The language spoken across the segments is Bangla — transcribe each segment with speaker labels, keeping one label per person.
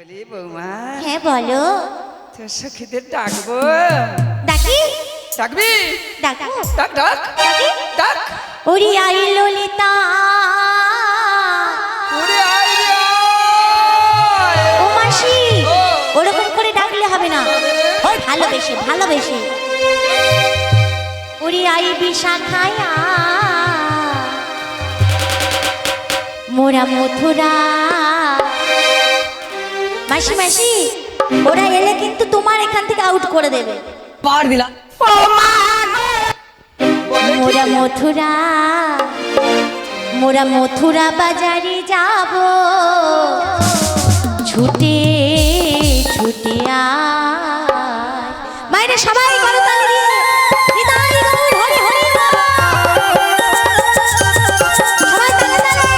Speaker 1: বলি বৌমা,
Speaker 2: হ্যাঁ বলো।
Speaker 1: তোর সখীদের ডাকবো?
Speaker 2: ডাকি?
Speaker 1: ডাকবি?
Speaker 2: ডাকো।
Speaker 1: ডাক ডাক ডাক।
Speaker 2: ওরে আই ললিতা,
Speaker 1: ওরে আয় রে আয়।
Speaker 2: ও মাসি,
Speaker 1: ও।
Speaker 2: ওরকম করে ডাকলে হবে না, ভালোবেসে ভালোবেসে। ওরে আই বিশাখায়া মোরা মথুরা। মাসি মাসি, ওরা এলে কিন্তু তোমার এখান থেকে আউট করে দেবে।
Speaker 3: পার দিলা
Speaker 2: মোরা মথুরা, মোরা মথুরা বাজারে যাব, ছুটে ছুটে আয়। মায়েরা সবাই করো তালি দিয়ে। নিতাই গৌর হরি হরি বল। সবাই তালে তালে।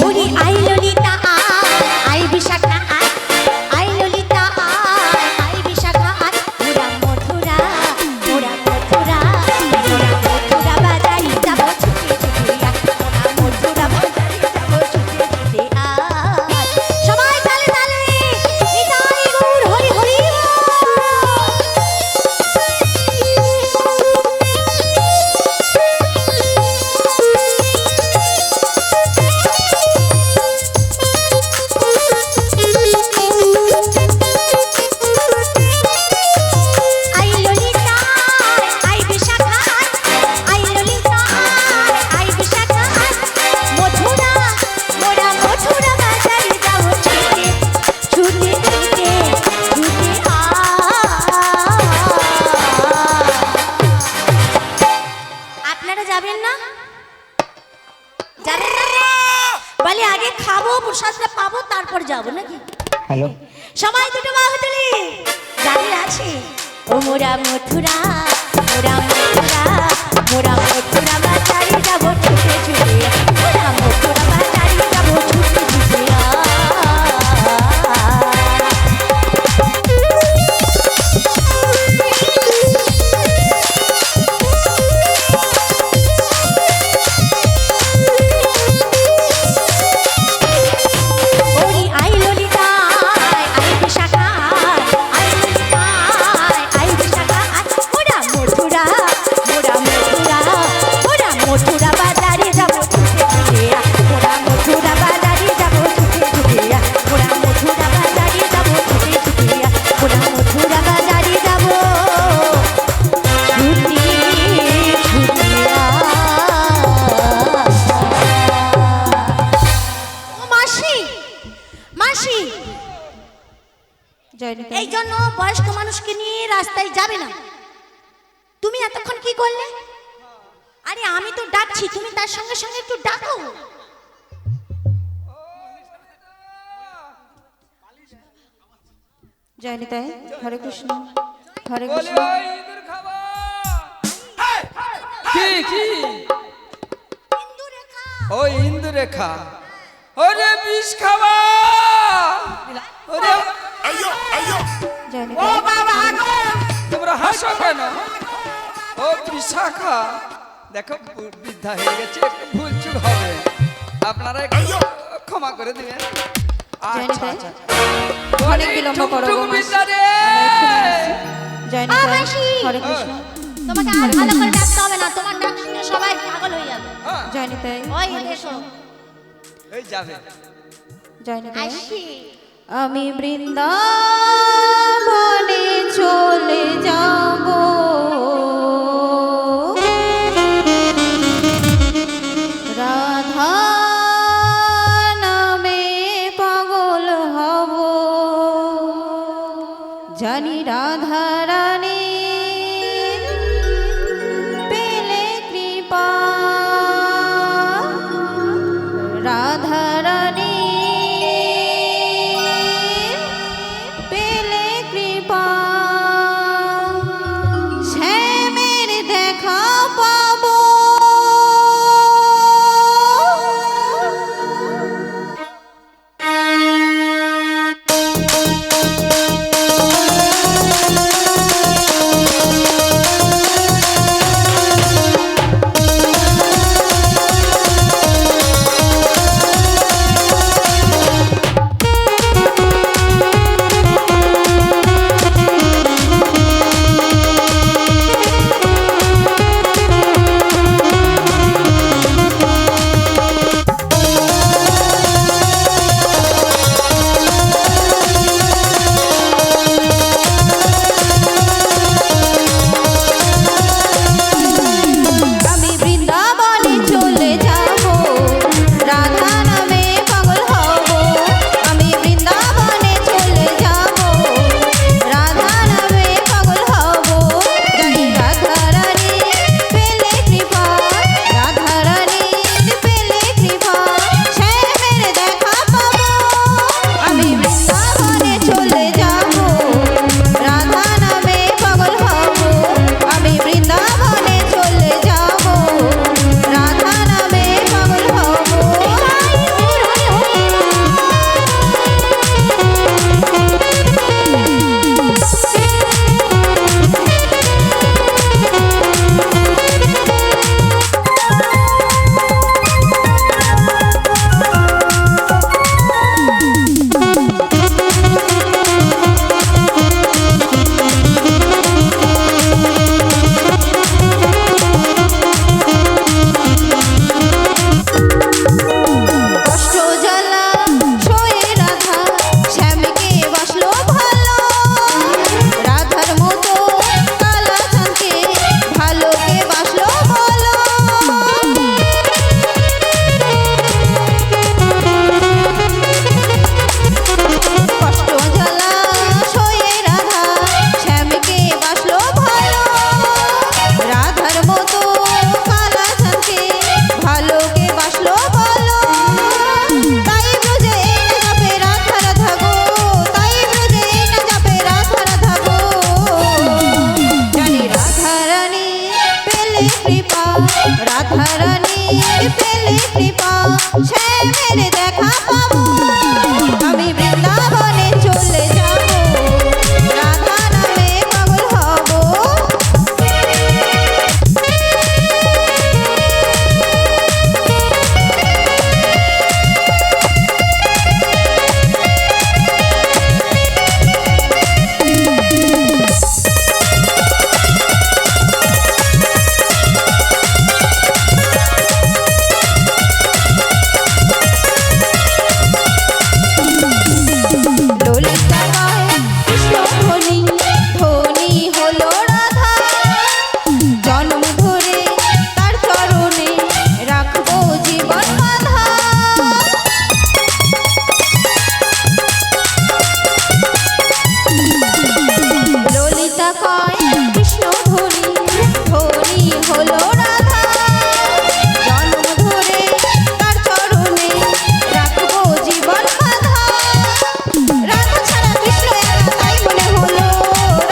Speaker 2: ওরে আই ললিতা আয়, আই বিশাখা আয়, আই ললিতা আয়, আই বিশাখা আয়। মোরা মথুরা, মোরা মথুরা, মোরা মথুরা বাজারে যাব, ছুটে ছুটে আয়। মোরা মথুরা বাজারে যাব, ছুটে ছুটে আয়। সবাই তালে তালে। নিতাই গৌর হরি হরি বল। আই ললিতা আয়, আই বিশাখা আয়, আই ললিতা আয়, আই বিশাখা আয়। মথুরা, মোরা মথুরা বাজারে যাব, ছুটে ছুটে ছুটে ছুটে আয়। আপনারা যাবেন না? যাবেন না? বলে আগে খাবো, প্রসাদটা পাবো, তারপর যাবো নাকি?
Speaker 3: হ্যালো
Speaker 2: সবাই দুটো বাহু তুলি। যাদের আছে ও মোরা মথুরা, মোরা মথুরা, মোরা মথুরা বাজারে যাব, ছুটে ছুটে। মোরা মথুরা বাজারে যাব, ছুটে ছুটে আয়। ওরে আই ললিতা আয়, আই বিশাখা আয়, আই ললিতা আয়, আই বিশাখা আয়। মোরা মথুরা, মোরা মথুরা, মোরা মথুরা বাজারে যাব, ছুটে ছুটে আয়। মোরা মথুরা বাজারে যাব, ছুটে ছুটে আয়। মোরা মথুরা বাজারে যাব, ছুটে ছুটে আয়। মোরা মথুরা বাজারে যাব, ছুটে ছুটে আয়। ও মাসি, মাসি, এই জন্য বয়স্ক মানুষকে নিয়ে রাস্তায় যাবে না। তুমি এতক্ষণ কি করলে? আরে আমি তো ডাকছি, তুমি তার সঙ্গে সঙ্গে একটু ডাকো। জয় নিতাই, হরে কৃষ্ণ, হরে
Speaker 1: বলি
Speaker 2: কৃষ্ণ।
Speaker 1: ওই ইঁদুর খাবো। কি কি? ওই ইন্দু রেখা, ওরে বিষ খাবা। ওরে
Speaker 2: জয় নিতাই।
Speaker 1: তোমরা হাসো কেন? ও বিশাখা, দেখো বৃদ্ধা হয়ে গেছে, একটু ভুল চুক হবে, আপনারা একটু ক্ষমা করে দিবেন। আচ্ছা আচ্ছা।
Speaker 2: অনেক বিলম্ব করো গো মাসি।
Speaker 1: বিদ্যা রে।
Speaker 2: জয় নিতাই, হরে কৃষ্ণ। তোমাকে আর ভালো করে ডাকতে হবে না, তোমার ডাক শুনে সবাই পাগল হয়ে যাবে।
Speaker 1: হ্যাঁ,
Speaker 2: জয় নিতাই,
Speaker 4: ওই দেখো
Speaker 1: এই যাবে।
Speaker 2: জয় নিতাই।
Speaker 4: আসি
Speaker 2: আমি বৃন্দাবনে চলে যাব, রাধা নামে পাগল হব, জানি রাধা রানী পেলে কৃপা, রাধা রানী পেলে কৃপা, শ্যাম কৃপা রাধারানী পেলে কৃপা শ্যামের দেখা পাবো আমি বৃন্দাবনে চলে যাব রাধা নামে পাগল হব ললিতা গায় কৃষ্ণ ধ্বনি ধ্বনি হলো রাধা জন্ম ধরে তার চরণে রাখবো জীবন বাঁধা ললিতা গায় কৃষ্ণ ধ্বনি ধ্বনি হলো রাধা জন্ম ধরে তার চরণে রাখবো জীবন বাঁধা রাধা ছাড়া কৃষ্ণ একা তাই মনে হলো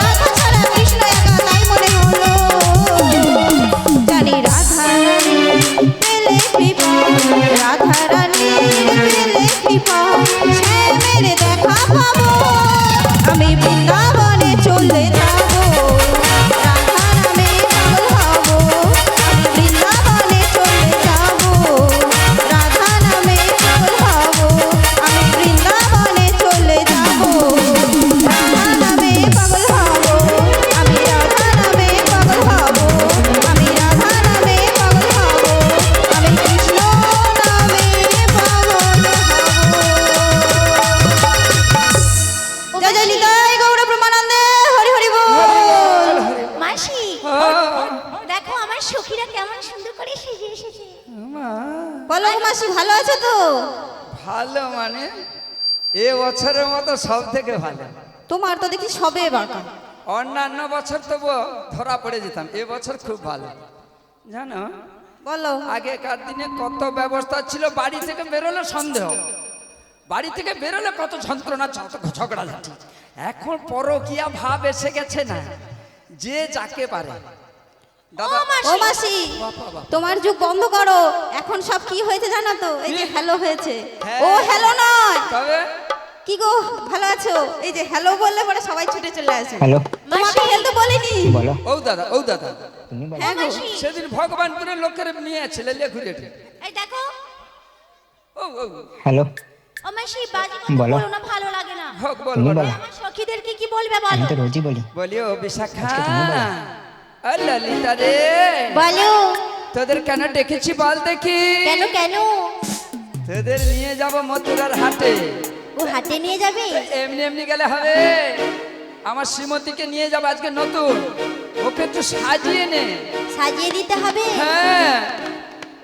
Speaker 2: রাধা ছাড়া কৃষ্ণ একা তাই মনে হলো জানি রাধা রানী পেলে কৃপা রাধা রানী পেলে কৃপা শ্যামের দেখা পাবো আমি বৃন্দাবনে চলে যাব রাধা নামে পাগল হব আমি বৃন্দাবনে চলে যাব রাধা নামে পাগল হব আমি বৃন্দাবনে চলে যাব রাধা নামে পাগল হব আমি রাধা নামে পাগল হব আমি রাধা নামে পাগল হব আমি কৃষ্ণ নামে পাগল হব জয় জয় নিতাই গৌর ব্রহ্মানন্দে হরি হরি বল মাসি দেখো আমার সখীরা কেমন সুন্দর করে সেজে এসেছে বলো মাসি ভালো আছো তো
Speaker 1: ভালো মানে এ বছরের মতো সব থেকে ভালো।
Speaker 2: তোমার তো দেখি সবে বাঁকা
Speaker 1: অন্যান্য বছর তবু ধরা পড়ে যেতাম, এ বছর খুব ভালো জানো।
Speaker 2: বলো
Speaker 1: আগেকার দিনে কত ব্যবস্থা ছিল, বাড়ি থেকে বেরোলে সন্দেহ, বাড়ি থেকে বেরোলে কত যন্ত্রণা ঝগড়াঝাটি। এখন পরকীয়া ভাব এসে গেছে না, যে যাকে পারে। দাদা
Speaker 2: ও মাসি
Speaker 1: বাবা,
Speaker 2: তোমার যুগ বন্ধ করো, এখন সব কি হয়েছে জানো তো? এই যে হ্যালো হয়েছে।
Speaker 1: হ্যাঁ।
Speaker 2: ও হ্যালো নয়,
Speaker 1: তবে
Speaker 2: কি গো ভালো আছো? এই যে হ্যালো বললে পরে সবাই ছুটে চলে আসে।
Speaker 3: হ্যালো
Speaker 2: তোমাকে হেলতে বলিনি।
Speaker 3: বলো
Speaker 1: ও দাদা, ও দাদা,
Speaker 3: তুমি বলো
Speaker 2: হ্যাঁ গো
Speaker 1: সেদিন ভগবানপুরের লোকের নিয়েছিল লেখুরে।
Speaker 2: এই দেখো
Speaker 1: ও ও
Speaker 3: হ্যালো
Speaker 2: ও মাসি বাজি কথা
Speaker 3: বলো।
Speaker 2: বলো না, ভালো লাগে না।
Speaker 1: হোক
Speaker 3: তুমি
Speaker 1: বলবো
Speaker 3: বলো।
Speaker 1: না।
Speaker 2: আমার সখীদেরকে কি বলবে
Speaker 3: আমি
Speaker 2: বলো?
Speaker 3: তো রোজই বলি
Speaker 1: বলি ও বিশাখা,
Speaker 3: আজকে তুমি বলো।
Speaker 1: ও ললিতা রে,
Speaker 2: বলো
Speaker 1: তোদের কেন ডেকেছি বল দেখি?
Speaker 2: কেন কেন?
Speaker 1: তোদের নিয়ে যাব মথুরার হাটে।
Speaker 2: ও হাতে নিয়ে যাবে?
Speaker 1: এমনি এমনি গেলে হবে, আমার শ্রীমতীকে নিয়ে যাবো আজকে নতুন, ওকে একটু সাজিয়ে নে।
Speaker 2: সাজিয়ে দিতে হবে?
Speaker 1: হ্যাঁ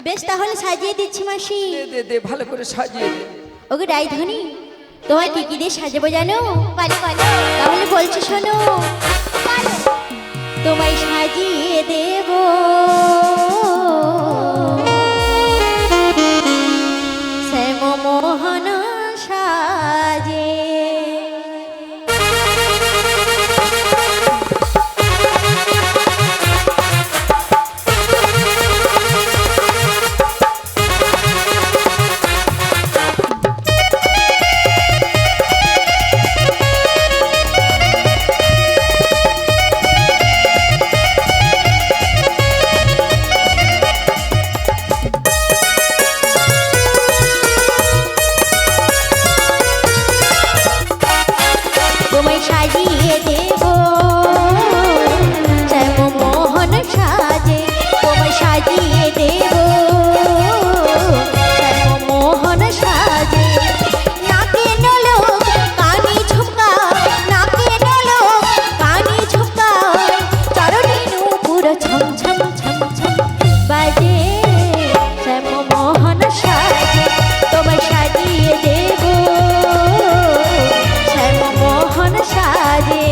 Speaker 2: বেশ তাহলে সাজিয়ে দিচ্ছি মাসি।
Speaker 1: দে দে দে, ভালো করে সাজিয়ে দে।
Speaker 2: ওকে রাইধনি, তোমায় কি কি দিয়ে সাজাবো জানো? বলো বলো, তাহলে বলছি শোনো। তোমায় সাজিয়ে দেব শ্যাম মোহন সাজে, তোমায় সাজিয়ে দেব শ্যাম মোহন সাজে, তোমায় সাজিয়ে দেব শ্যাম মোহন সাজে। নাকে নলো কানে ঝুমকা, নাকে নলো কানে ঝুমকা, চরণে নূপুর ছম ছম ছম ছম বাজে, শ্যাম মোহন সাজে। তোমায় সাজিয়ে দেব শ্যাম মোহন সাজে।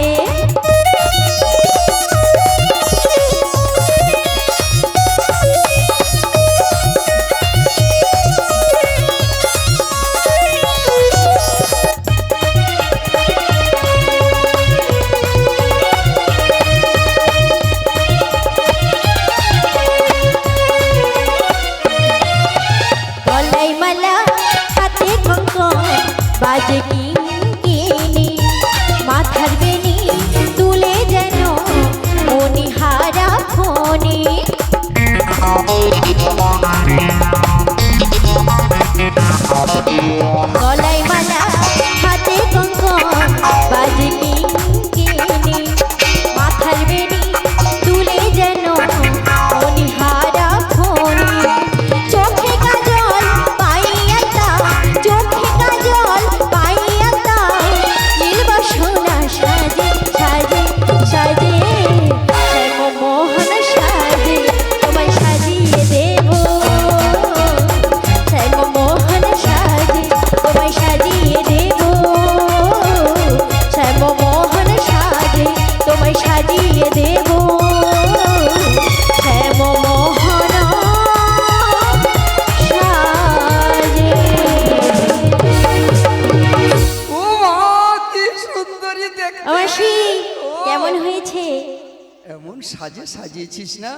Speaker 1: সাজিয়েছিস না,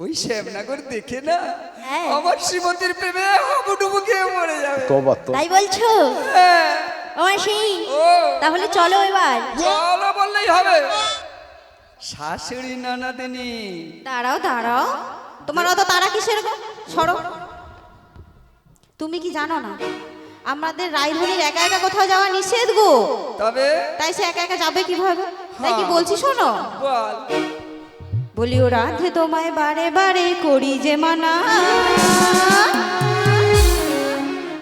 Speaker 1: ওই শ্যামনগর দেখে না
Speaker 2: হ্যাঁ।
Speaker 1: আমার শ্রীমতীর প্রেমে হাবুডুবু খেয়ে মরে যাবে।
Speaker 2: তাই বলছো?
Speaker 1: হ্যাঁ।
Speaker 2: ও মাসি,
Speaker 1: ও
Speaker 2: তাহলে চলো এবার।
Speaker 1: চলো বললেই হবে। শাশুড়ি ননদিনী,
Speaker 2: দাঁড়াও দাঁড়াও, তোমার অত তারা কিসের গো? সরো। তুমি কি জানো না আমাদের রাইধনির একা একা কোথাও যাওয়া নিষেধ গো?
Speaker 1: তবে
Speaker 2: তাই সে একা একা যাবে কিভাবে? তাই কি বলছি শোনো।
Speaker 1: বল।
Speaker 2: বলি ও রাধে তোমায় বারে বারে করি যে মানা,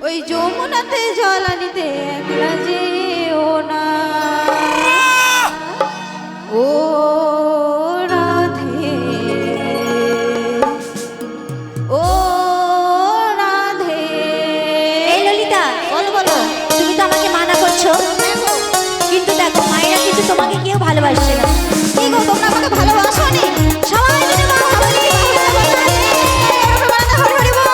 Speaker 2: ওই যমুনাতে জল আনিতে একলা যেও না। ও রাধে, ও রাধে। এই ললিতা, বলো বলো, তুমি তো আমাকে মানা করছো, কিন্তু দেখো মায়েরা কিন্তু তোমাকে কেউ ভালোবাসছে না। কি গো, তোমরা আমাকে ভালোবাসো নি? সবাই মিলে মহাবলী হরি হরি বল।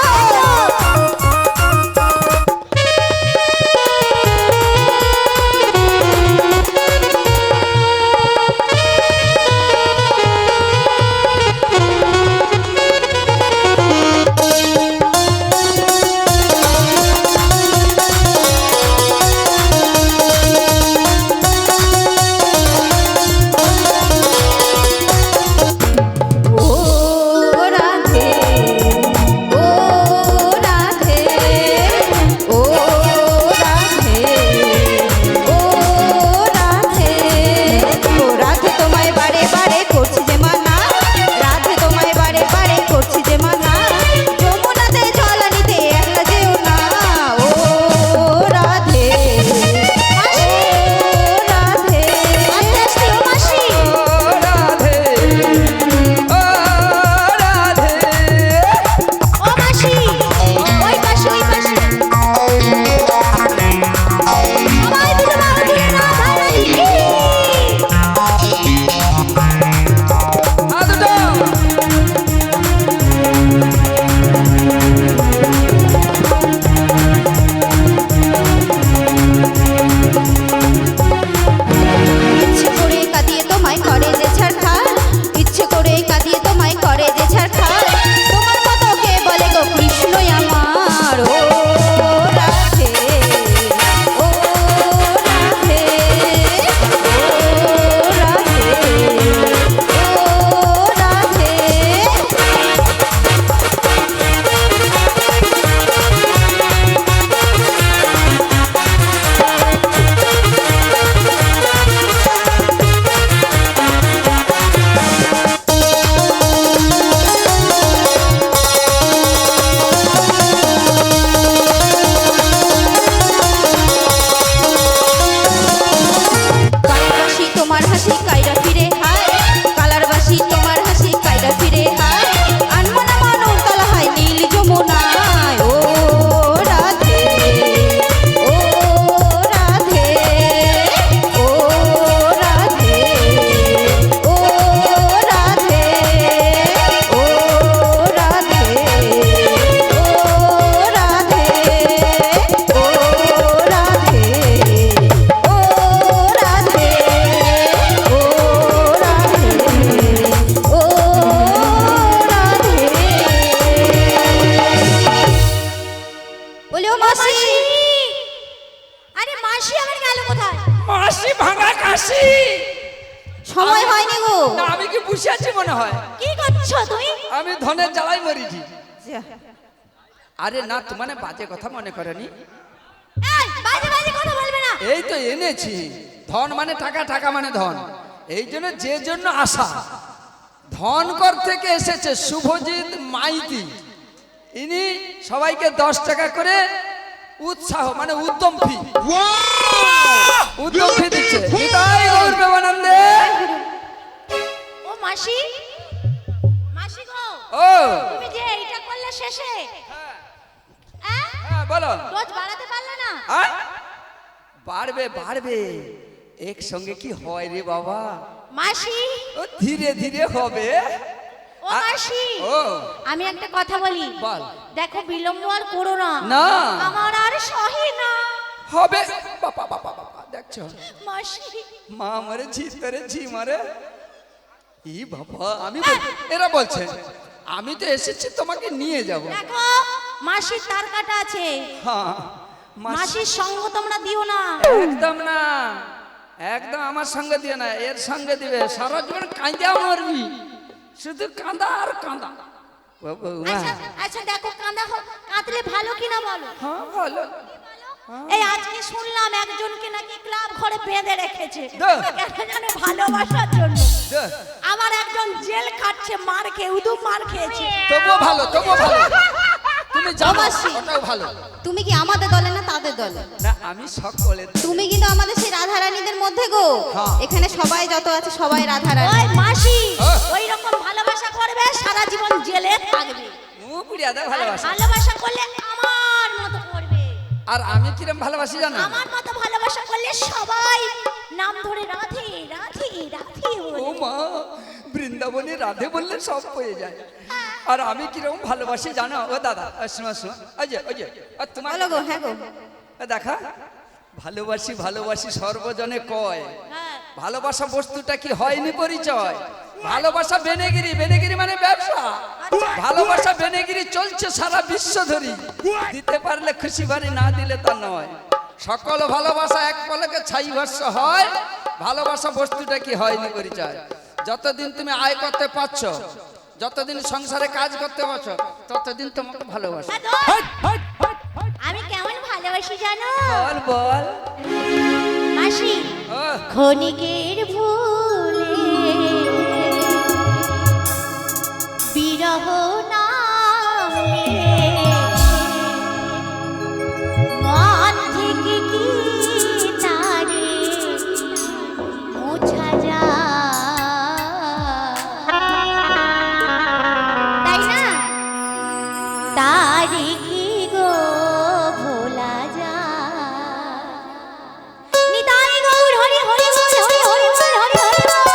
Speaker 2: সময় হয়নি গো।
Speaker 1: না আমি কি বসে আছি মনে হয়?
Speaker 2: কি করছো তুমি?
Speaker 1: আমি ধনের জ্বালাই মরিছি। আরে না তো মানে বাজে কথা মনে করেনি।
Speaker 2: এই বাজে বাজে কথা বলবে না।
Speaker 1: এই তো এনেছি ধন মানে টাকা, টাকা মানে ধন। এই জন্য যে জন্য আসা ধনকর থেকে এসেছে শুভজিৎ মাইতি, ইনি সবাইকে 10 টাকা করে উৎসাহ মানে উদ্যম ফি দিচ্ছে। নিতাই গৌর প্রেমানন্দে।
Speaker 2: ও মাসি, মাসি গো,
Speaker 1: ও
Speaker 2: তুমি যে এইটা করলে শেষে,
Speaker 1: হ্যাঁ বলো।
Speaker 2: রোজ বাড়াতে পারলে না?
Speaker 1: বাড়বে বাড়বে, একসঙ্গে কি হয় রে বাবা?
Speaker 2: মাসি
Speaker 1: ও ধীরে ধীরে হবে।
Speaker 2: ও মাসি,
Speaker 1: ও
Speaker 2: আমি একটা কথা বলি।
Speaker 1: বল।
Speaker 2: দেখো বিলম্ব আর করো না,
Speaker 1: না
Speaker 2: আমার আর সহে না।
Speaker 1: হবে বাবা বাবা বাবা, দেখছো
Speaker 2: মাসি
Speaker 1: মা মরে ঝি তোরে ঝি মারে। ই বাবা এরা বলছে আমি তো এসেছি তোমাকে নিয়ে যাব।
Speaker 2: দেখো মাসির তার কাটা আছে,
Speaker 1: হ্যাঁ
Speaker 2: মাসির সঙ্গ তোমরা দিও না।
Speaker 1: একদম না, একদম আমার সঙ্গে দিও না, এর সঙ্গে দিবে। সারা জীবন কাঁদা মরবি, শুধু কাঁদা আর কাঁদা।
Speaker 2: আচ্ছা আচ্ছা দেখো কাঁদলে ভালো কিনা বলো।
Speaker 1: হ্যাঁ ভালো।
Speaker 2: এই আজকে শুনলাম একজনকে নাকি ক্লাব ঘরে বেঁধে রেখেছে
Speaker 1: দেখ।
Speaker 2: কেন জানো? ভালোবাসার জন্য।
Speaker 1: দেখ।
Speaker 2: আবার একজন জেল খাটছে, মার খেয়ে উদুম মার খেয়েছে।
Speaker 1: তবুও ভালো, তবুও ভালো। তুমি যাও,
Speaker 3: অবশ্যই।
Speaker 1: ওটাও ভালো।
Speaker 3: তুমি কি আমাদের দলে না তাদের দলে?
Speaker 1: না আমি সকলের।
Speaker 3: তুমি কিন্তু আমাদের সেই রাধারানীদের মধ্যে গো।
Speaker 1: হ্যাঁ।
Speaker 3: এখানে সবাই যত আছে সবাই রাধারানী।
Speaker 2: ওই মাসি
Speaker 1: হ্যাঁ।
Speaker 2: ওই রকম ভালোবাসা করবে, সারা জীবন জেলে থাকবে।
Speaker 1: মুখ পুড়িয়া দেয় ভালোবাসা।
Speaker 2: ভালোবাসা করলে আমার মতো করবে।
Speaker 1: আর আমি কিরম ভালোবাসি জানো?
Speaker 2: আমার মতো ভালোবাসা করলে সবাই নাম ধরে রাধে রাধে রাধে বলে।
Speaker 1: ও মা, বৃন্দাবনে রাধে বললে সব পেয়ে যায়। আর আমি কিরকম ভালোবাসি জানো? ও দাদা শোনো শোনো, ওই যে আর তোমার
Speaker 3: বলো গো। হ্যাঁ গো।
Speaker 1: দেখা, ভালোবাসি ভালোবাসি সর্বজনে কয়।
Speaker 2: হ্যাঁ।
Speaker 1: ভালোবাসা বস্তুটা কি হয়নি পরিচয়? ভালোবাসা বেনেগিরি, বেনেগিরি মানে ব্যবসা। ভালোবাসা বেনেগিরি চলছে সারা বিশ্ব ধরি। দিতে পারলে খুশি বাড়ি, না দিলে তা নয়। সকল ভালোবাসা এক পলকে ছাই ভস্য হয়। ভালোবাসা বস্তুটা কি হয়নি পরিচয়? যতদিন তুমি আয় করতে পারছো, যতদিন সংসারে কাজ করতে পারছো, ততদিন তোমাকে ভালোবাসা।
Speaker 2: আমি কেমন ভালোবাসি জানো
Speaker 1: বল বল।
Speaker 2: মাসি?
Speaker 1: ও,
Speaker 2: ক্ষণিকের ভুলে বিরহ নামে মন থেকে কি তারে মোছা যায়, তাই না? তারে কি গো ভোলা যায়? নিতাই গৌর হরি হরি বল, হরি হরি বল, হরি হরি বল।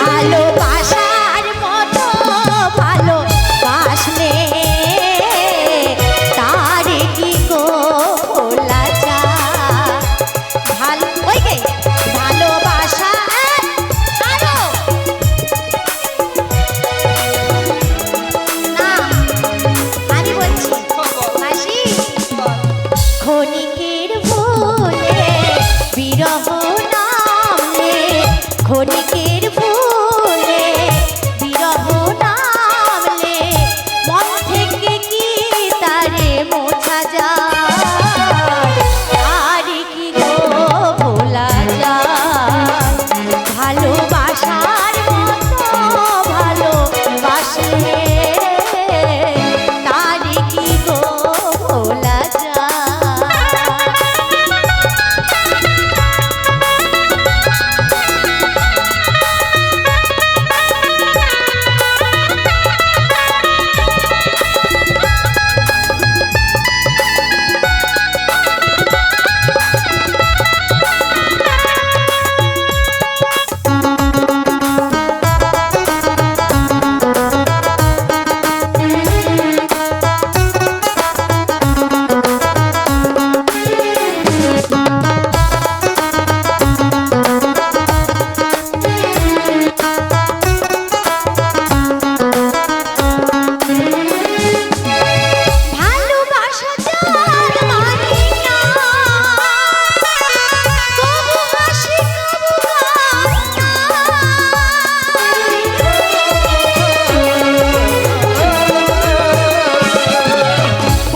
Speaker 2: ভালোবাসার মতো ভালোবাসলে তার কি গো ভোলা যায়? ওই গে ভালোবাসা আরো না, আমি বলছি মাসি। ক্ষণিকের ভুলে বিরহ নামলে, ক্ষণিকের ভুলে বিরহ নামলে মন থেকে কি তারে মোছা যায়? আর কি গো ভোলা যায়? ভালোবাসার মতো ভালোবাসলে তার কি গো ভোলা যায়? ভালোবাসা যার মানে না, কবু হাসি কবু কান্না।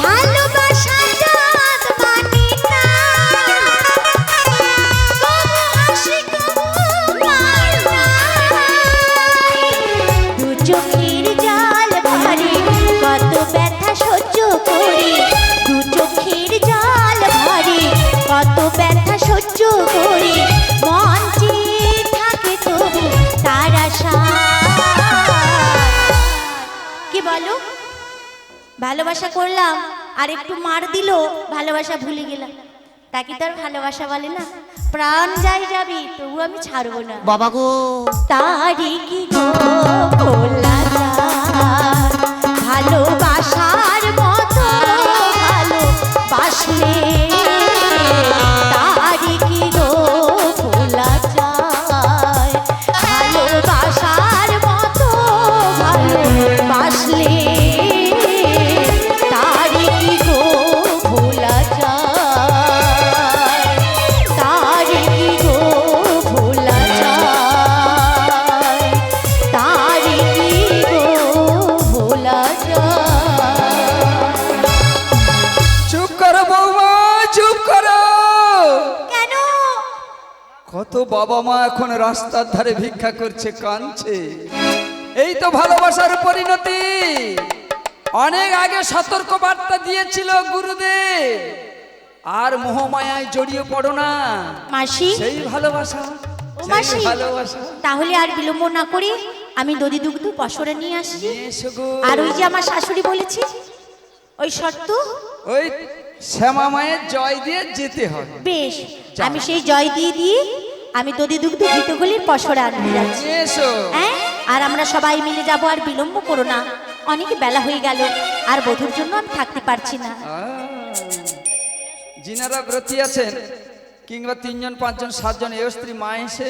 Speaker 2: ভালোবাসা যার মানে না, কবু হাসি কবু কান্না। দু চোখের জাল ভারী কত ব্যথা সহ্য করি, দু চোখের জাল ভারী কত ব্যথা সহ্য করি। মন চেয়ে থাকে তবু তার আশায়। কি বলো? ভালোবাসা করলাম আর একটু মার দিল, ভালোবাসা ভুলে গেলাম। তা কি তার ভালোবাসা বলে না? প্রাণ যাই যাবি তবু আমি ছাড়বো না।
Speaker 4: বাবা গো
Speaker 2: তারি কি গো ভোলা যায়, ভালোবাসার মতো ভালোবাসলে তারি কি গো ভোলা যায়, ভালোবাসার মতো ভালোবাসলে তারি কি গো ভোলা যায়, তারি কি গো ভোলা যায়, তারি কি গো ভোলা যায়।
Speaker 1: চুপ করো বৌমা, চুপ করো।
Speaker 2: কেন?
Speaker 1: কত বাবা মা এখন রাস্তার ধারে ভিক্ষা করছে, কাঁদছে। এই তো ভালোবাসার পরিণতি। অনেক আগে সতর্ক বার্তা দিয়েছিল গুরুদেব, আর মোহমায়ায় জড়িয়ে পড়ো না।
Speaker 2: মাসি,
Speaker 1: সেই ভালোবাসা,
Speaker 2: ও
Speaker 1: সেই
Speaker 2: মাসি,
Speaker 1: ভালোবাসা।
Speaker 2: তাহলে আর বিলম্ব না করি আমি দধি দুগ্ধ পসরে নিয়ে আসছি।
Speaker 1: এসো গো।
Speaker 2: আর ওই যে আমার শাশুড়ি বলেছি ওই শর্ত,
Speaker 1: ওই শ্যামা মায়ের জয় দিয়ে যেতে হবে।
Speaker 2: বেশ আমি সেই জয় দিয়ে আমি দধি দুগ্ধ ঘিতগুলির পসরে আনতে যাচ্ছি।
Speaker 1: এসো।
Speaker 2: হ্যাঁ, আর আমরা সবাই মিলে যাব, আর বিলম্ব করো না, অনেক বেলা হয়ে গেল, আর বধুর জন্য আমি থাকতে পারছি না।
Speaker 1: যিনারা ব্রতী আছেন কিংবা 3 জন 5 জন 7 জন এ স্ত্রী মা এসে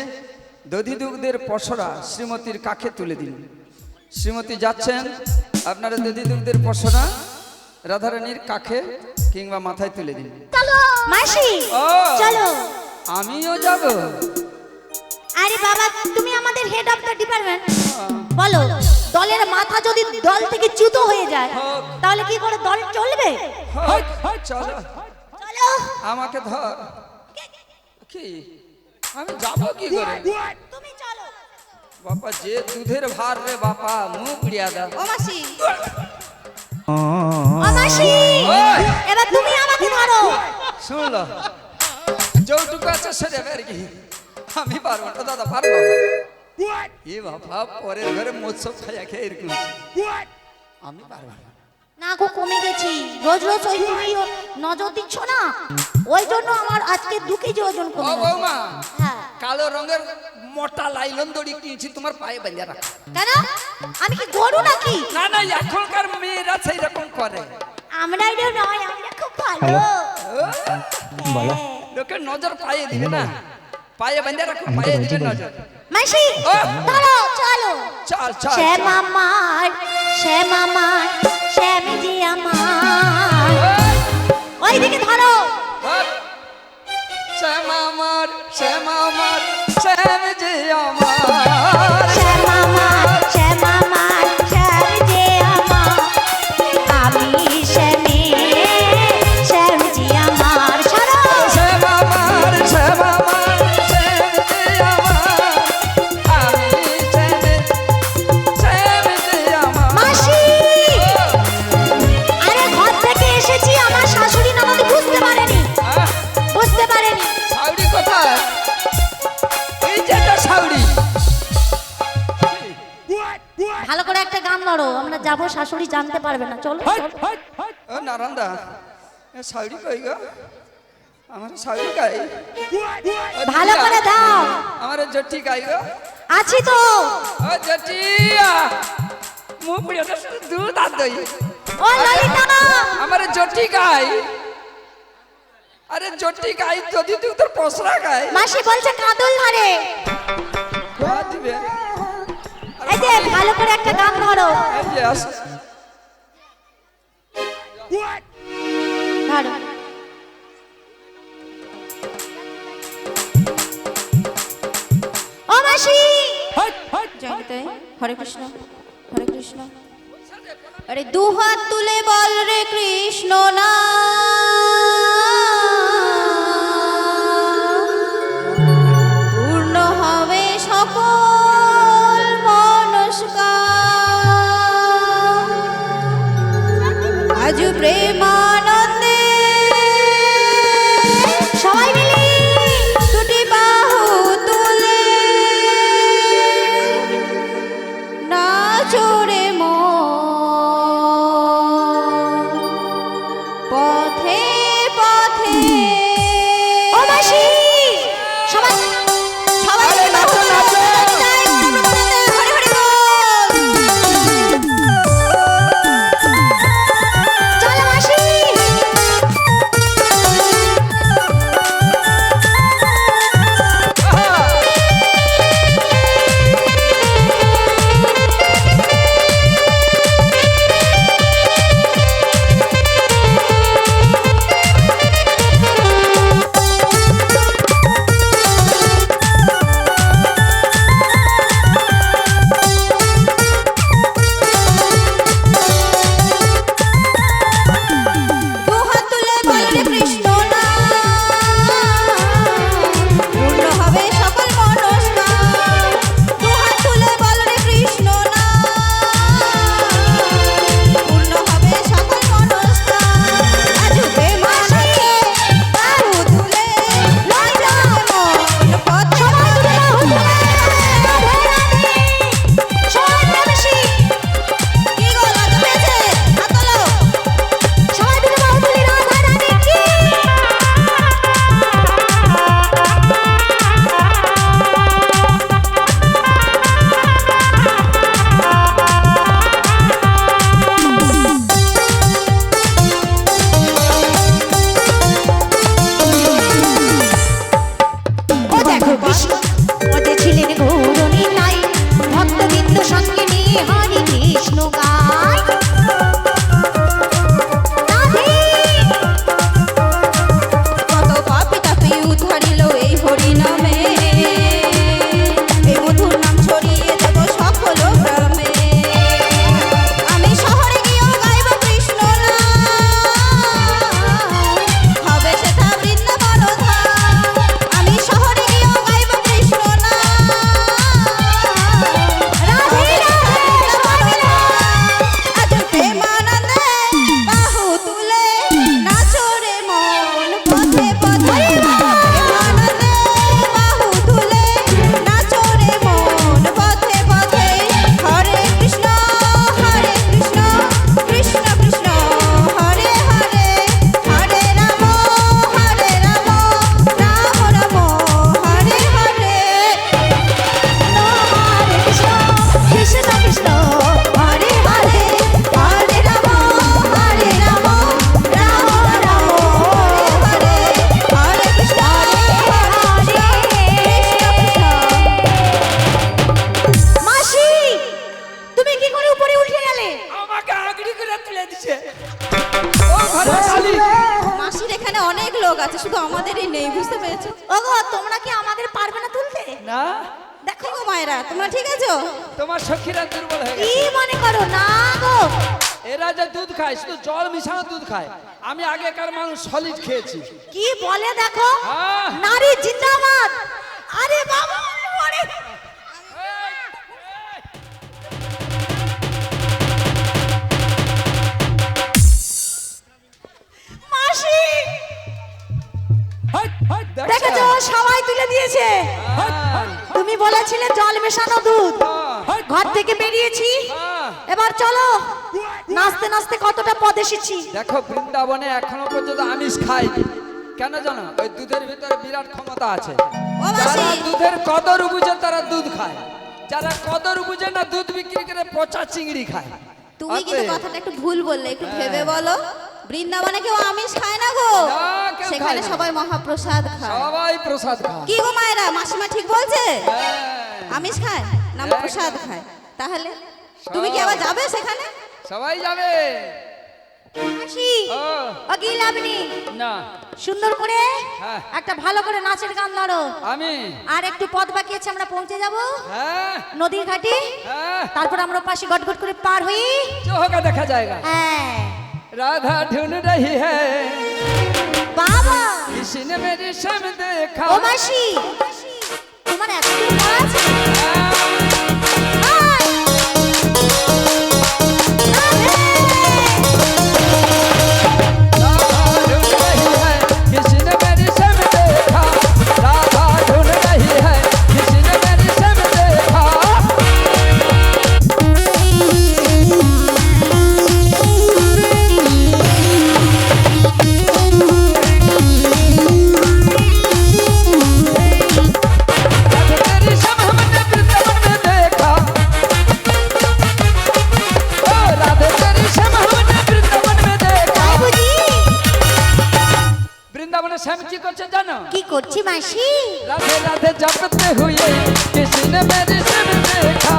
Speaker 1: দধি দুগ্ধের পসরা শ্রীমতীর কাছে তুলে দিন। শ্রীমতী যাচ্ছেন, আপনারা দধি দুগ্ধের পসরা রাধারানীর কাছে কিংবা মাথায় তুলে দিন।
Speaker 2: মাসি
Speaker 1: ও।
Speaker 2: চলো।
Speaker 1: আমিও যাব।
Speaker 2: আরে বাবা, তুমি আমাদের হেড অফ দ্য ডিপার্টমেন্ট, বলো দলের মাথা যদি দল থেকে চ্যুত হয়ে যায় তাহলে কি করে দল চলবে?
Speaker 1: চলো,
Speaker 2: চলো।
Speaker 1: আমাকে ধর। কি আমি যাব কি করে?
Speaker 2: তুমি চলো।
Speaker 1: বাবা যে দুধের ভার রে বাপা, মুখ উড়িয়া দাও।
Speaker 3: ও মাসি,
Speaker 2: ও মাসি,
Speaker 1: ওই!
Speaker 2: এবার তুমি আমাকে ধরো।
Speaker 1: শুনলো, যৌটুকু আছে সেটা বের কি আমি পারবো না দাদা, পারবো এ বাবা, পরের ঘরে মৎসব খাইয়া খেয়ে এরকম আমি পারবো না।
Speaker 2: না গো, কমে গেছি। রোজ রোজ ওই তুমি নজর দিচ্ছ না, ওই জন্য আমার আজকে 2 কেজি ওজন
Speaker 1: ও
Speaker 2: কমে গেছে।
Speaker 1: বৌমা,
Speaker 2: হ্যাঁ।
Speaker 1: কালো রঙের মোটা লাইলন দড়ি কিনেছি, তোমার পায়ে বাঁধিয়ে রাখো।
Speaker 2: কেন? আমি কি গরু নাকি?
Speaker 1: না না, এখনকার মেয়েরা সেই রকম করে।
Speaker 2: আমরা এটা নয়, আমরা খুব ভালো।
Speaker 4: বলো।
Speaker 2: হ্যাঁ।
Speaker 1: লোকের নজর পায়ে দিবে না, পায়ে বাঁধিয়ে রাখো, পায়ে দিবে নজর।
Speaker 2: মাসি
Speaker 1: ও!
Speaker 2: ধরো, চলো।
Speaker 1: চল চল
Speaker 2: শ্যাম আমার, শ্যাম আমার, শ্যাম জি আমার, ওইদিকে ধরো।
Speaker 1: শ্যাম আমার, শ্যাম আমার, শ্যাম যে আমার।
Speaker 2: শ্যাম আমার, শ্যাম আমার, শ্যাম জি আমার, আমি শ্যামে, শ্যাম জি আমার। সরো।
Speaker 1: শ্যাম আমার, শ্যাম আমার, শ্যাম যে আমার। আমি শ্যামে, শ্যাম যে আমার।
Speaker 2: মাসি, আরে ঘর থেকে এসেছি, আমার শাশুড়ি ননদ বুঝতে পারেনি,
Speaker 1: আহ,
Speaker 2: বুঝতে পারেনি।
Speaker 1: সাউরি কোথায়? এই যে একটা সাউরি।
Speaker 2: ভালো করে একটা গান ধরো, আমরা যাবো, শাশুড়ি জানতে পারবে না। চলো চলো।
Speaker 1: ও নারান্দা, এ সাউরি কই গো? আমার সাউরি গাই।
Speaker 2: ভালো করে দাও।
Speaker 1: আমার জটি গাই গো।
Speaker 2: আছি তো।
Speaker 1: ও জটিয়া, মুখ পুড়িয়ে দুধ আর দই।
Speaker 2: ও ললিতা,
Speaker 1: আমার জটি গাই। আরে জটি গাই, যদি তুই তোর পসরা গাই
Speaker 2: মাসি বলছে কাঁদল ধরে।
Speaker 1: দিবে।
Speaker 2: এই যে ভালো করে একটা গান ধরো।
Speaker 1: এই যে আস।
Speaker 2: ধরো। ও মাসি, জয়নিতাই, হরে কৃষ্ণ, হরে কৃষ্ণ।
Speaker 3: আরে 2 হাত তুলে বল রে কৃষ্ণ না, পূর্ণ হবে সকল মনস্কার। আজ প্রেমানন্দে
Speaker 2: সবাই মিলে
Speaker 3: দুটি বাহু তুলে নাচো রে মন, পথে পথে গো মায়েরা, তোমরা ঠিক আছো?
Speaker 1: তোমার সখীরা দুর্বল হয়ে
Speaker 3: কি
Speaker 1: গেছে।
Speaker 3: মনে করো না গো?
Speaker 1: এরা যে দুধ খায় শুধু জল মিশানো দুধ খায়। আমি আগেকার মানুষ সলিড খেয়েছি।
Speaker 3: কি বলে দেখো,
Speaker 1: হ্যাঁ।
Speaker 3: নারী জিন্দাবাদ। আরে বাবা ওরে মাসি, দেখেছো সবাই তুলে দিয়েছে। তুমি বলেছিলে জল মেশানো দুধ, ঘর থেকে বেরিয়েছি। এবার চলো, নাচতে নাচতে কতটা পদ এসেছি।
Speaker 1: দেখো বৃন্দাবনে এখনো পর্যন্ত আমিষ খায়নি। কেন জানো? ওই দুধের ভিতরে বিরাট ক্ষমতা আছে।
Speaker 3: ও মাসি।
Speaker 1: যারা দুধের কদর বুঝে তারা দুধ খায়, যারা কদর বুঝে না দুধ বিক্রি করে পচা চিংড়ি খায়।
Speaker 3: তুমি কিন্তু
Speaker 1: অতএব-
Speaker 3: কথাটা একটু ভুল বললে, একটু ভেবে বলো। বৃন্দাবনে কেউ আমিষ খায় না গো,
Speaker 1: না, কেউ
Speaker 3: সেখানে
Speaker 1: খায় না।
Speaker 3: সবাই মহাপ্রসাদ খায়।
Speaker 1: সবাই প্রসাদ খায়।
Speaker 3: কি গো মায়েরা, মাসিমা ঠিক বলছে?
Speaker 1: হ্যাঁ,
Speaker 3: আমিষ খায় না প্রসাদ খায়? তাহলে তুমি কি আবার যাবে সেখানে?
Speaker 1: সবাই যাবে।
Speaker 3: মাসি,
Speaker 1: ও,
Speaker 3: ও কি লাভনি,
Speaker 1: না
Speaker 3: সুন্দর করে
Speaker 1: হ্যাঁ।
Speaker 3: একটা ভালো করে নাচের গান ধরো।
Speaker 1: আমি
Speaker 3: আর একটু পথ বাকি আছে, আমরা পৌঁছে যাব
Speaker 1: হ্যাঁ
Speaker 3: নদীর ঘাটে।
Speaker 1: হ্যাঁ
Speaker 3: তারপর আমরা পাশে গটগট করে পার হই।
Speaker 1: जो होगा देखा जाएगा।
Speaker 3: হ্যাঁ
Speaker 1: राधा ढूंढ रही है,
Speaker 3: বাবা।
Speaker 1: किसी ने मेरी शम देखा।
Speaker 3: ও মাসি, তোমার এত দূর কাজ?
Speaker 1: राधा ढूंढ रही है, किसी ने मेरी शम देखा। राधा ढूंढ रही है, किसी ने मेरी शम देखा। तेरी शम हमने वृंदावन में देखा। ओ राधे तेरी शम हमने वृंदावन में देखा।
Speaker 3: তাই বুঝি?
Speaker 1: वृंदावन श्याम की करছে জানো?
Speaker 3: কি করছি মাসি?
Speaker 1: राधे राधे जपते हुए किसी ने मेरी शम देखा।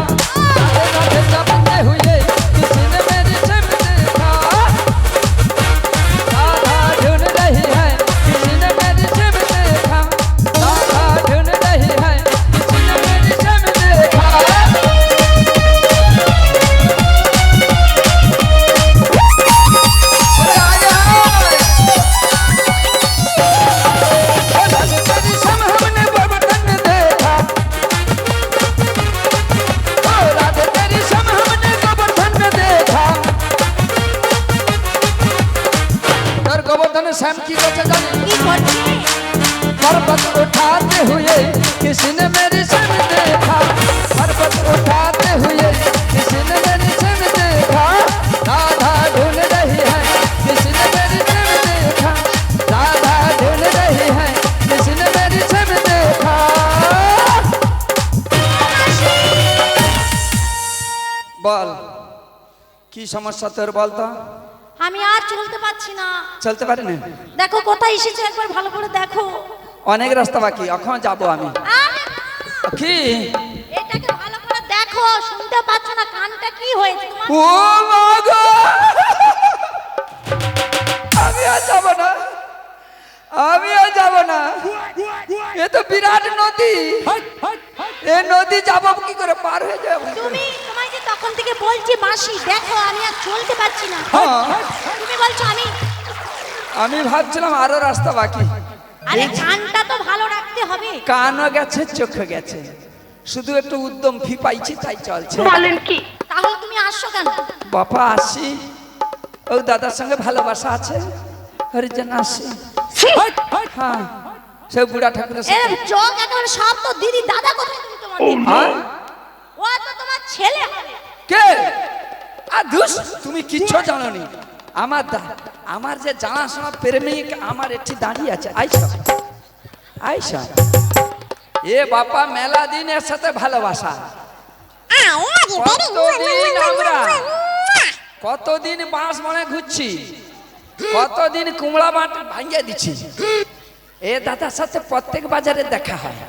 Speaker 1: राधे राधे जपते हुए किसी ने मेरी शम देखा। राधा ढूंढ रही है, किसी ने मेरी शम देखा। राधा ढूंढ रही है, किसी ने मेरी शम देखा। तेरी शम हमने गोवर्धन में देखा। ओ राधे तेरी शम हमने गोवर्धन में देखा। और गोवर्धन श्याम की करছে জানি?
Speaker 3: কি করছি?
Speaker 1: पर्वत उठाते हुए किसी ने मेरी शम देखा। पर्वत उठाते हुए किसी ने मेरी शम देखा। राधा ढूंढ रही है, किसी ने मेरी शम देखा। राधा ढूंढ रही है, किसी ने मेरी शम देखा। বল কি সমস্যা তোর বলতো?
Speaker 3: আমি আর চলতে পারছি না।
Speaker 1: চলতে পারি না?
Speaker 3: দেখো কোথায় এসেছে, একবার ভালো করে দেখো।
Speaker 1: অনেক রাস্তা বাকি, এখন যাবো আমি।
Speaker 3: আরে,
Speaker 1: কি?
Speaker 3: এটাকে ভালো করে দেখো, শুনতে পাচ্ছ না? কানটা কি হয়েছে তোমার?
Speaker 1: ও মা গো! আমি আর যাব না, আমি আর যাব না। এ তো বিরাট নদী, এ নদী যাব কি করে, পার হয়ে যাব?
Speaker 3: তোমায় যে তখন থেকে বলছি মাসি দেখো, আমি আর চলতে পারছি না।
Speaker 1: হ্যাঁ,
Speaker 3: তুমি বলছো
Speaker 1: আমি ভাবছিলাম আরো রাস্তা বাকি।
Speaker 3: আরে কানটা তো ভালো রাখতে হবে।
Speaker 1: কানও গেছে, চোখ গেছে, শুধু একটু উদ্যম ফি পাইছি তাই চলছে।
Speaker 3: তাহলে তুমি আসছো কেন?
Speaker 1: বাবা আসি, ও দাদার সঙ্গে ভালোবাসা আছে, হরিজন আসি। হ্যাঁ, সে বুড়া ঠাকুরের সাথে।
Speaker 3: এরকম চোখ একেবারে সব তো দিদি দাদা কোথায় তুমি তোমার দিদি?
Speaker 1: হ্যাঁ?
Speaker 3: ও তো তোমার ছেলে হবে।
Speaker 1: কে? আর ধুস, তুমি কিচ্ছু জানো নি। আমার যে জানাশোনা প্রেমিক আমার একটি দাঁড়িয়ে আছে। আইসা আইসা, এ বাবা মেলা দিন এর সাথে ভালোবাসা। কতদিন আমরা, কতদিন বাঁশ মনে ঘুরছি, কতদিন কুমড়া বাট ভাঙিয়ে দিচ্ছি। এ দাদার সাথে প্রত্যেক বাজারে দেখা হয়।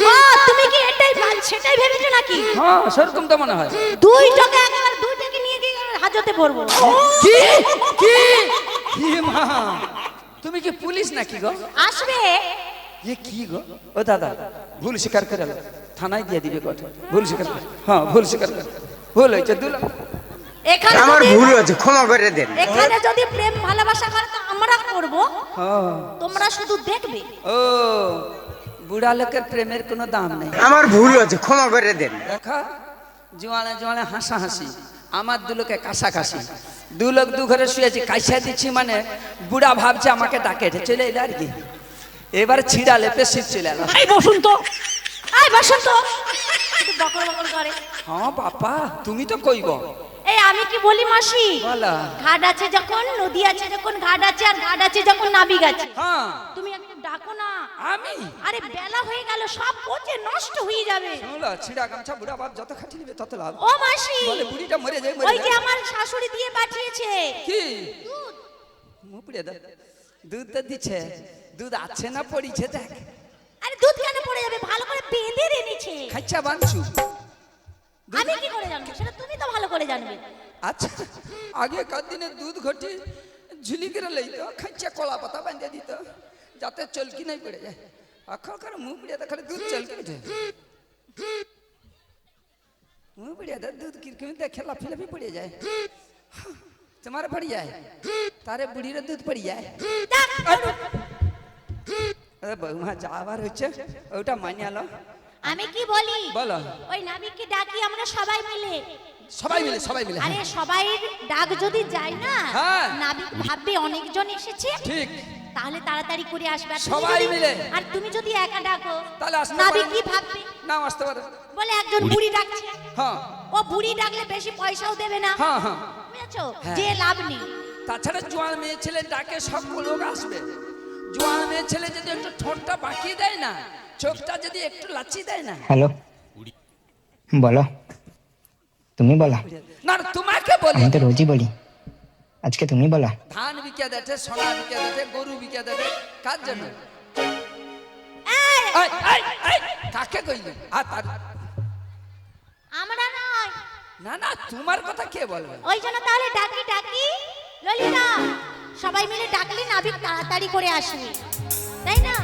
Speaker 3: ও তুমি কি এটাই সেটাই ভেবেছো নাকি?
Speaker 1: হ্যাঁ, সেরকম তো মনে হয়।
Speaker 3: দুইটাকে একেবারে দুইটাকে নিয়ে গিয়ে হাজতে পড়বো।
Speaker 1: কি কি কি মা, তুমি কি পুলিশ নাকি গো?
Speaker 3: আসবে।
Speaker 1: এ কি গো? ও দাদা, ভুল স্বীকার করে নাও। থানায় দিয়ে দিবে কথা। ভুল স্বীকার কর। হ্যাঁ ভুল স্বীকার কর। ভুল হয়েছে 2 লাখ।
Speaker 3: এখানে
Speaker 4: আমার
Speaker 3: যদি-
Speaker 4: ভুল হয়েছে, ক্ষমা করে দেন।
Speaker 3: এখানে যদি প্রেম ভালোবাসা করে তো আমরা করব,
Speaker 1: হ্যাঁ।
Speaker 3: তোমরা শুধু দেখবে।
Speaker 1: ও বুড়া লোকের প্রেমের কোনো দাম নেই।
Speaker 4: আমার ভুল হয়েছে, ক্ষমা করে দেন।
Speaker 1: দেখা জোয়ানে জোয়ানে হাসাহাসি, আমার 2 লোকে কাশাকাশি। 2 লোক 2 ঘরে শুয়েছি, কাইসা দিচ্ছি মানে বুড়া ভাবছে আমাকে ডাকে চলে এলো আর কি। এবার ছিড়া লেপে শীত চলে এলো।
Speaker 3: এই বসুন তো, এই বসুন তো, একটু বকর বকর করে।
Speaker 1: হ্যাঁ বাপা তুমি তো কইব।
Speaker 3: এই আমি কি বলি মাসি,
Speaker 1: বলা।
Speaker 3: ঘাট আছে যখন, নদী আছে যখন, ঘাট আছে, আর ঘাট আছে যখন নাবিক আছে।
Speaker 1: হ্যাঁ
Speaker 3: তুমি একটু ডাকো না।
Speaker 1: আমি
Speaker 3: আরে বেলা হয়ে গেল, সব পচে নষ্ট হয়ে যাবে।
Speaker 1: শুনলা ছিড়া গামছা বুড়া বাপ যত খাটি নিবে তত লাভ।
Speaker 3: ও মাসি,
Speaker 1: বলে বুড়িটা মরে যায়
Speaker 3: ওই
Speaker 1: মরে
Speaker 3: যে
Speaker 1: যায়।
Speaker 3: আমার শাশুড়ি দিয়ে পাঠিয়েছে
Speaker 1: কি
Speaker 3: দুধ।
Speaker 1: মুপড়ে দাও। দুধ তো দিচ্ছে, দুধ আছে না পড়িছে দেখ।
Speaker 3: আরে দুধ কেন পড়ে যাবে, ভালো করে বেঁধে এনেছে।
Speaker 1: খাইছা বানছু।
Speaker 3: আমি কি করে জানবো, সেটা তুমি তো ভালো করে জানবে।
Speaker 1: আচ্ছা আগেকার দিনে দুধ ঘটি ঝুলি করে লইতো, খাইছা কলা পাতা বাঁধে দিত যাতে চলকি নাই পড়ে যায়। এখনকার মুখ পিড়িয়া দেখালে দুধ চলকি উঠে। মুখ পিড়িয়া দুধ কিরকম দেখে লাফি পড়ে যায়। তোমার পড়ি যায়, তারে বুড়ির দুধ পড়ি যায়। আরে বৌমা যা আবার হচ্ছে ওটা মানিয়ালো।
Speaker 3: আমি কি বলি,
Speaker 1: বলো।
Speaker 3: ওই নাবিককে ডাকি আমরা সবাই মিলে।
Speaker 1: সবাই মিলে সবাই মিলে।
Speaker 3: আরে সবাই ডাক যদি যায় না,
Speaker 1: হ্যাঁ।
Speaker 3: নাবিক ভাববে অনেকজন এসেছে,
Speaker 1: ঠিক
Speaker 3: তাহলে তাড়াতাড়ি করে আসবে। আর তুমি
Speaker 1: সবাই
Speaker 3: যদি-
Speaker 1: মিলে।
Speaker 3: আর তুমি যদি একা ডাকো
Speaker 1: তাহলে আসতে
Speaker 3: নাবিক
Speaker 1: পারে
Speaker 3: কি
Speaker 1: না।
Speaker 3: ভাববে,
Speaker 1: নাও আসতে পারে।
Speaker 3: বলে একজন বুড়ি ডাকছে।
Speaker 1: হ্যাঁ
Speaker 3: ও বুড়ি ডাকলে বেশি পয়সাও দেবে না,
Speaker 1: হ্যাঁ হ্যাঁ।
Speaker 3: বুঝেছো,
Speaker 1: হ্যাঁ।
Speaker 3: যে লাভ নেই।
Speaker 1: তাছাড়া জোয়ান মেয়ে ছেলে ডাকে সব লোক আসবে। জোয়ান মেয়ে ছেলে যদি একটু ঠোঁটটা বাঁকিয়ে দেয় না, চোখটা যদি একটু লাচি দেয় না।
Speaker 4: হ্যালো, বলো। তুমি বলা,
Speaker 1: না না, তোমাকে বলি।
Speaker 4: আমি তো রোজই বলি, আজকে তুমি বলা।
Speaker 1: ধান বিকে দেছে, সোনা বিকে দেছে, গরু বিকে দেছে, কার জন্য?
Speaker 3: এই,
Speaker 1: এই, এই, এই, কাকে কইলি? আর তার
Speaker 3: আমরা নয়,
Speaker 1: না না, তোমার কথা কে বলবে?
Speaker 3: ওই জন্য তাহলে ডাকি ডাকি ললিতা, সবাই মিলে ডাকলে নাবিক তাড়াতাড়ি করে আসবে, তাই না?